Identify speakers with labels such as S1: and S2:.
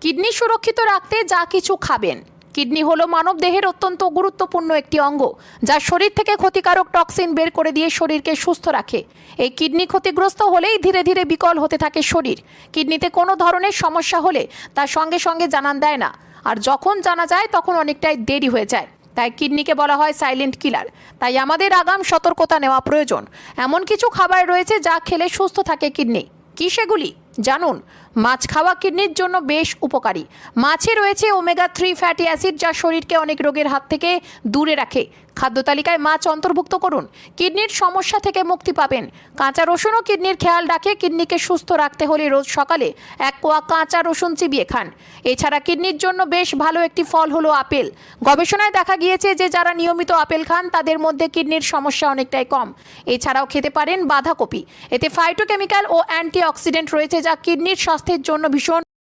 S1: Kidney সুরক্ষিত রাখতে যা কিছু খাবেন। কিডনি হলো মানবদেহের অত্যন্ত গুরুত্বপূর্ণ একটি অঙ্গ, যা শরীর থেকে ক্ষতিকারক টক্সিন বের করে দিয়ে শরীরকে সুস্থ রাখে। এই কিডনি ক্ষতিগ্রস্ত হলেই ধীরে ধীরে বিকল হতে থাকে শরীর। কিডনিতে কোনো ধরনের সমস্যা হলে তার সঙ্গে সঙ্গে জানান দেয় না, আর যখন জানা যায় তখন অনেকটাই দেরি হয়ে যায়। তাই কিডনিকে বলা হয় সাইলেন্ট কিলার। তাই আমাদের আগাম সতর্কতা নেওয়া প্রয়োজন। এমন কিছু খাবার রয়েছে যা খেলে সুস্থ থাকে কিডনি। কি সেগুলি জানুন। মাছ খাওয়া কিডনির জন্য বেশ উপকারী। মাছে রয়েছে ওমেগা-3 ফ্যাটি অ্যাসিড, যা শরীরকে অনেক রোগের হাত থেকে দূরে রাখে। খাদ্য তালিকায় মাছ অন্তর্ভুক্ত করুন, কিডনির সমস্যা থেকে মুক্তি পাবেন। কাঁচা রসুনও কিডনির খেয়াল রাখে। কিডনিকে সুস্থ রাখতে হলে রোজ সকালে 1 কোয়া কাঁচা রসুন চিবিয়ে খান। এছাড়া কিডনির জন্য বেশ ভালো একটি ফল হলো আপেল। গবেষণায় দেখা গিয়েছে যে যারা নিয়মিত আপেল খান তাদের মধ্যে কিডনির সমস্যা অনেকটাই কম। এছাড়াও খেতে পারেন বাঁধাকপি। এতে ফাইটোকেমিক্যাল ও অ্যান্টিঅক্সিডেন্ট রয়েছে, যা কিডনির স্বাস্থ্যের জন্য ভীষণ